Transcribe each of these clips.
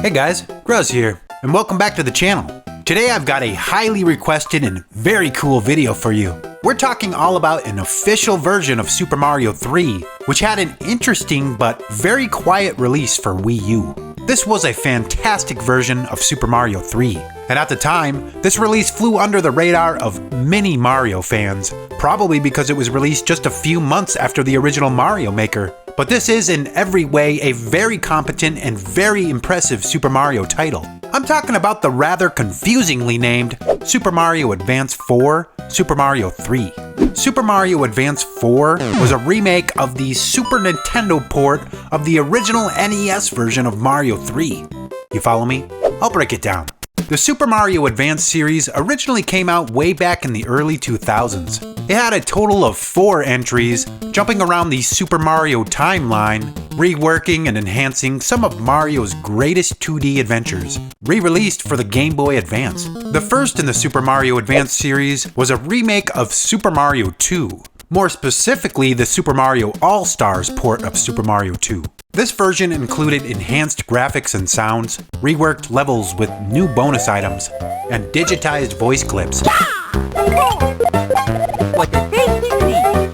Hey guys, Gruz here, and welcome back to the channel. Today I've got a highly requested and very cool video for you. We're talking all about an official version of Super Mario 3, which had an interesting but very quiet release for Wii U. This was a fantastic version of Super Mario 3, and at the time, this release flew under the radar of many Mario fans, probably because it was released just a few months after the original Mario Maker. But this is in every way a very competent and very impressive Super Mario title. I'm talking about the rather confusingly named Super Mario Advance 4, Super Mario 3. Super Mario Advance 4 was a remake of the Super Nintendo port of the original NES version of Mario 3. You follow me? I'll break it down. The Super Mario Advance series originally came out way back in the early 2000s. It had a total of 4 entries, jumping around the Super Mario timeline, reworking and enhancing some of Mario's greatest 2D adventures, re-released for the Game Boy Advance. The first in the Super Mario Advance series was a remake of Super Mario 2, more specifically the Super Mario All-Stars port of Super Mario 2. This version included enhanced graphics and sounds, reworked levels with new bonus items, and digitized voice clips. What a tasty treat!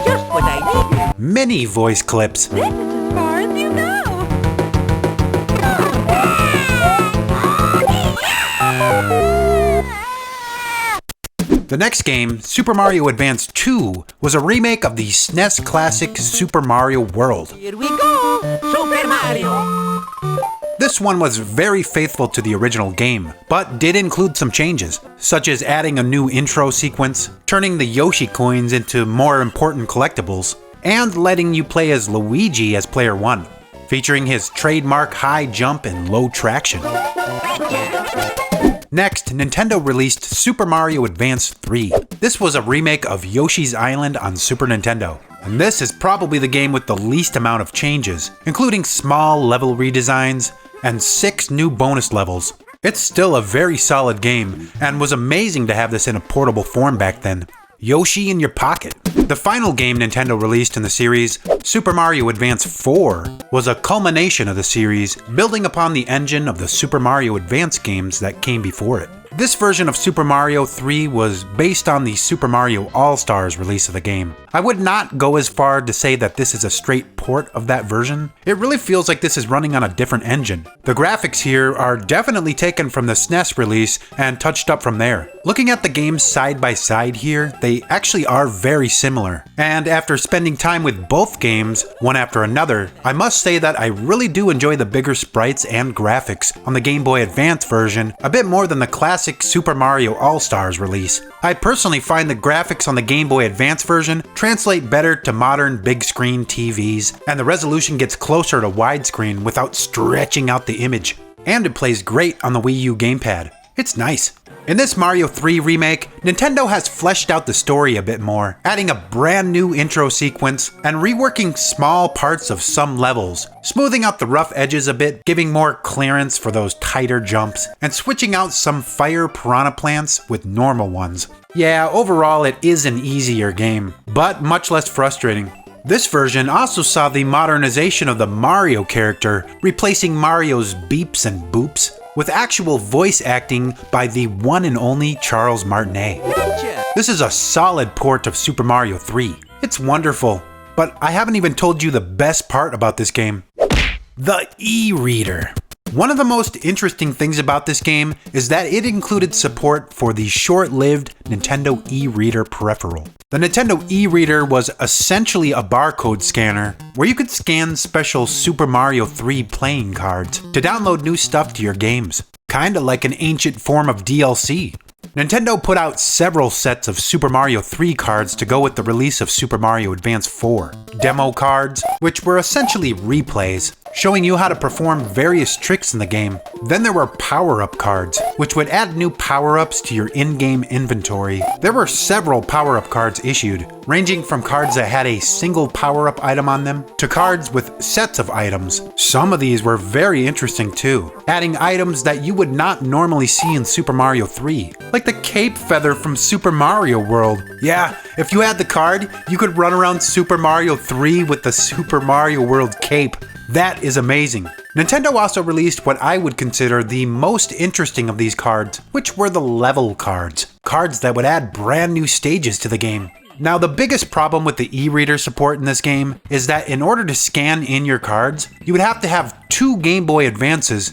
Just what I needed! Many voice clips. This is as far as you go! The next game, Super Mario Advance 2, was a remake of the SNES classic Super Mario World. Here we go! Super Mario! This one was very faithful to the original game, but did include some changes, such as adding a new intro sequence, turning the Yoshi coins into more important collectibles, and letting you play as Luigi as player 1, featuring his trademark high jump and low traction. Next, Nintendo released Super Mario Advance 3. This was a remake of Yoshi's Island on Super Nintendo, and this is probably the game with the least amount of changes, including small level redesigns and 6 new bonus levels. It's still a very solid game, and was amazing to have this in a portable form back then. Yoshi in your pocket. The final game Nintendo released in the series, Super Mario Advance 4, was a culmination of the series, building upon the engine of the Super Mario Advance games that came before it. This version of Super Mario 3 was based on the Super Mario All-Stars release of the game. I would not go as far to say that this is a straight port of that version. It really feels like this is running on a different engine. The graphics here are definitely taken from the SNES release and touched up from there. Looking at the games side by side here, they actually are very similar. And after spending time with both games, one after another, I must say that I really do enjoy the bigger sprites and graphics on the Game Boy Advance version a bit more than the classic Super Mario All-Stars release. I personally find the graphics on the Game Boy Advance version translate better to modern big screen TVs, and the resolution gets closer to widescreen without stretching out the image. And it plays great on the Wii U gamepad. It's nice. In this Mario 3 remake, Nintendo has fleshed out the story a bit more, adding a brand new intro sequence and reworking small parts of some levels, smoothing out the rough edges a bit, giving more clearance for those tighter jumps, and switching out some fire piranha plants with normal ones. Yeah, overall it is an easier game, but much less frustrating. This version also saw the modernization of the Mario character, replacing Mario's beeps and boops with actual voice acting by the one and only Charles Martinet. Gotcha. This is a solid port of Super Mario 3. It's wonderful, but I haven't even told you the best part about this game. The e-reader. One of the most interesting things about this game is that it included support for the short-lived Nintendo e-reader peripheral. The Nintendo e-reader was essentially a barcode scanner where you could scan special Super Mario 3 playing cards to download new stuff to your games. Kinda like an ancient form of DLC. Nintendo put out several sets of Super Mario 3 cards to go with the release of Super Mario Advance 4. Demo cards, which were essentially replays, showing you how to perform various tricks in the game. Then there were power-up cards, which would add new power-ups to your in-game inventory. There were several power-up cards issued, ranging from cards that had a single power-up item on them to cards with sets of items. Some of these were very interesting too, adding items that you would not normally see in Super Mario 3, like the cape feather from Super Mario World. Yeah, if you had the card, you could run around Super Mario 3 with the Super Mario World cape. That is amazing. Nintendo also released what I would consider the most interesting of these cards, which were the level cards. Cards that would add brand new stages to the game. Now, the biggest problem with the e-reader support in this game is that in order to scan in your cards, you would have to have 2 Game Boy Advances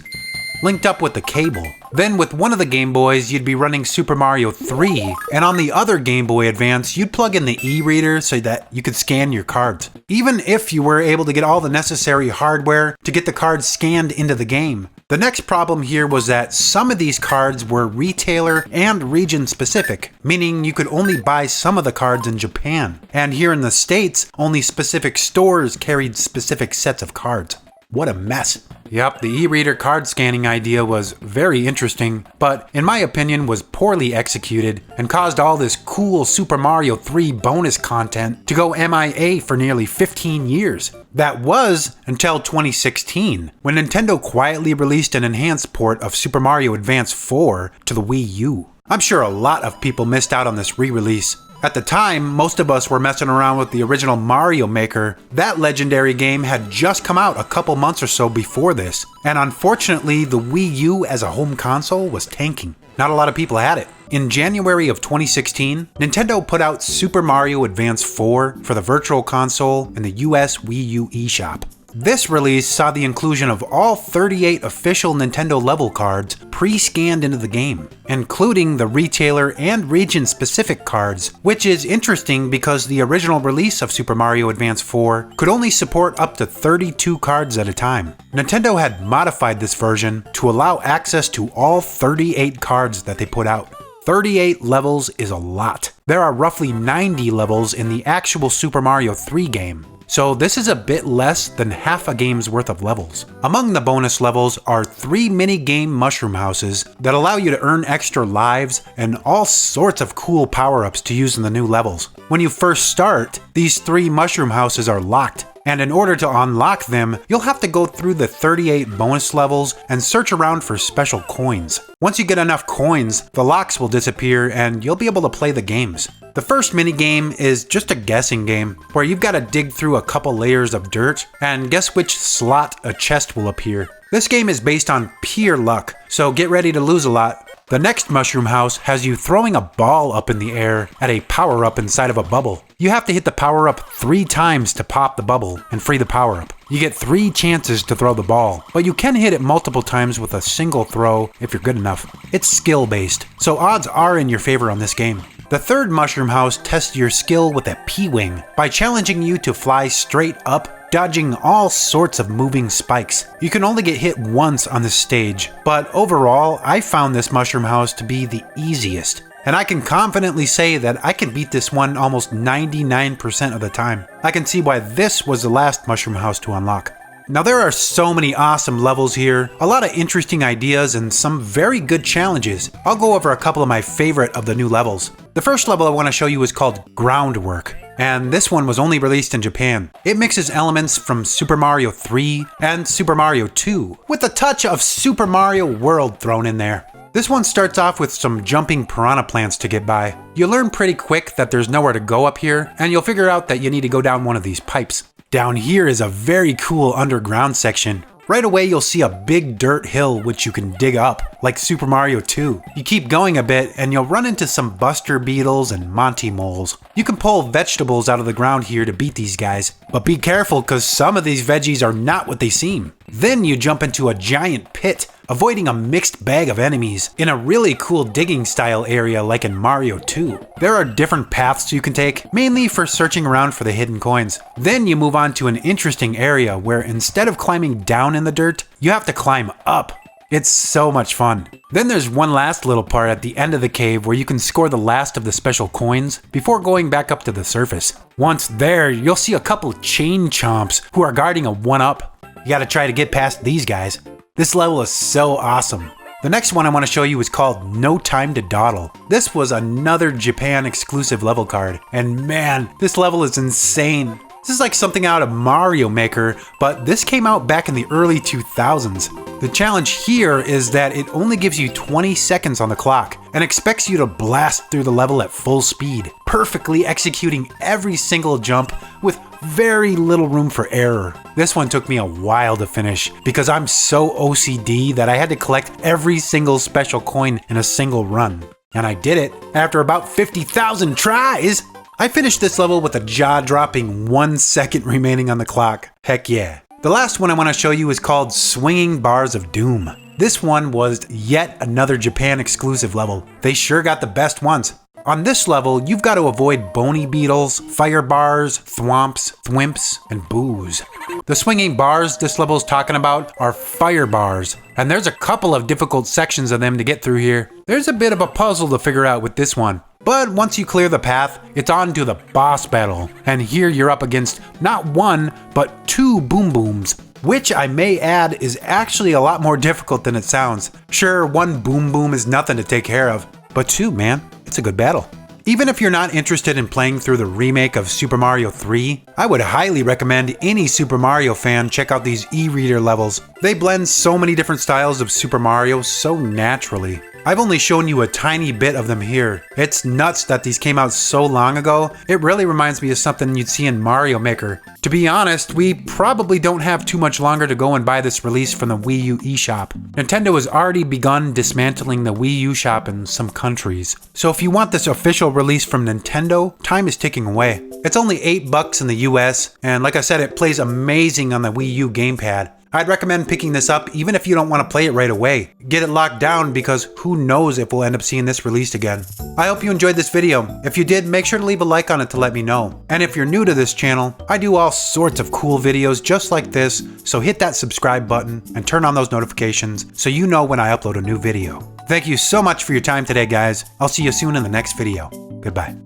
linked up with the cable. Then with one of the Game Boys, you'd be running Super Mario 3, and on the other Game Boy Advance, you'd plug in the e-reader so that you could scan your cards. Even if you were able to get all the necessary hardware to get the cards scanned into the game. The next problem here was that some of these cards were retailer and region specific, meaning you could only buy some of the cards in Japan, and here in the States, only specific stores carried specific sets of cards. What a mess. Yep, the e-reader card scanning idea was very interesting, but in my opinion was poorly executed and caused all this cool Super Mario 3 bonus content to go MIA for nearly 15 years. That was until 2016, when Nintendo quietly released an enhanced port of Super Mario Advance 4 to the Wii U. I'm sure a lot of people missed out on this re-release. At the time, most of us were messing around with the original Mario Maker. That legendary game had just come out a couple months or so before this, and unfortunately the Wii U as a home console was tanking. Not a lot of people had it. In January of 2016, Nintendo put out Super Mario Advance 4 for the Virtual Console in the US Wii U eShop. This release saw the inclusion of all 38 official Nintendo level cards pre-scanned into the game, including the retailer and region-specific cards, which is interesting because the original release of Super Mario Advance 4 could only support up to 32 cards at a time. Nintendo had modified this version to allow access to all 38 cards that they put out. 38 levels is a lot. There are roughly 90 levels in the actual Super Mario 3 game. So this is a bit less than half a game's worth of levels. Among the bonus levels are 3 mini-game mushroom houses that allow you to earn extra lives and all sorts of cool power-ups to use in the new levels. When you first start, these 3 mushroom houses are locked, and in order to unlock them, you'll have to go through the 38 bonus levels and search around for special coins. Once you get enough coins, the locks will disappear and you'll be able to play the games. The first minigame is just a guessing game, where you've got to dig through a couple layers of dirt and guess which slot a chest will appear. This game is based on pure luck, so get ready to lose a lot. The next mushroom house has you throwing a ball up in the air at a power-up inside of a bubble. You have to hit the power-up 3 times to pop the bubble and free the power-up. You get 3 chances to throw the ball, but you can hit it multiple times with a single throw if you're good enough. It's skill-based, so odds are in your favor on this game. The third mushroom house tests your skill with a P-wing by challenging you to fly straight up, dodging all sorts of moving spikes. You can only get hit once on this stage, but overall, I found this mushroom house to be the easiest. And I can confidently say that I can beat this one almost 99% of the time. I can see why this was the last mushroom house to unlock. Now there are so many awesome levels here, a lot of interesting ideas and some very good challenges. I'll go over a couple of my favorite of the new levels. The first level I want to show you is called Groundwork, and this one was only released in Japan. It mixes elements from Super Mario 3 and Super Mario 2, with a touch of Super Mario World thrown in there. This one starts off with some jumping piranha plants to get by. You'll learn pretty quick that there's nowhere to go up here, and you'll figure out that you need to go down one of these pipes. Down here is a very cool underground section. Right away you'll see a big dirt hill which you can dig up, like Super Mario 2. You keep going a bit and you'll run into some buster beetles and Monty moles. You can pull vegetables out of the ground here to beat these guys, but be careful cause some of these veggies are not what they seem. Then you jump into a giant pit, avoiding a mixed bag of enemies in a really cool digging style area like in Mario 2. There are different paths you can take, mainly for searching around for the hidden coins. Then you move on to an interesting area where instead of climbing down in the dirt, you have to climb up. It's so much fun. Then there's one last little part at the end of the cave where you can score the last of the special coins before going back up to the surface. Once there, you'll see a couple chain chomps who are guarding a 1-up. You gotta try to get past these guys. This level is so awesome. The next one I want to show you is called No Time to Dawdle. This was another Japan exclusive level card, and man, this level is insane. This is like something out of Mario Maker, but this came out back in the early 2000s. The challenge here is that it only gives you 20 seconds on the clock and expects you to blast through the level at full speed, perfectly executing every single jump with very little room for error. This one took me a while to finish because I'm so OCD that I had to collect every single special coin in a single run. And I did it after about 50,000 tries! I finished this level with a jaw-dropping 1 second remaining on the clock. Heck yeah. The last one I want to show you is called Swinging Bars of Doom. This one was yet another Japan exclusive level. They sure got the best ones. On this level, you've got to avoid bony beetles, fire bars, thwomps, thwimps, and boos. The swinging bars this level is talking about are fire bars, and there's a couple of difficult sections of them to get through here. There's a bit of a puzzle to figure out with this one. But once you clear the path, it's on to the boss battle, and here you're up against not one, but 2 boom booms, which I may add is actually a lot more difficult than it sounds. Sure, 1 boom boom is nothing to take care of, but 2, man, it's a good battle. Even if you're not interested in playing through the remake of Super Mario 3, I would highly recommend any Super Mario fan check out these e-reader levels. They blend so many different styles of Super Mario so naturally. I've only shown you a tiny bit of them here. It's nuts that these came out so long ago. It really reminds me of something you'd see in Mario Maker. To be honest, we probably don't have too much longer to go and buy this release from the Wii U eShop. Nintendo has already begun dismantling the Wii U shop in some countries. So if you want this official release from Nintendo, time is ticking away. It's only $8 in the US, and like I said, it plays amazing on the Wii U gamepad. I'd recommend picking this up even if you don't want to play it right away. Get it locked down because who knows if we'll end up seeing this released again. I hope you enjoyed this video. If you did, make sure to leave a like on it to let me know. And if you're new to this channel, I do all sorts of cool videos just like this, so hit that subscribe button and turn on those notifications so you know when I upload a new video. Thank you so much for your time today, guys. I'll see you soon in the next video. Goodbye.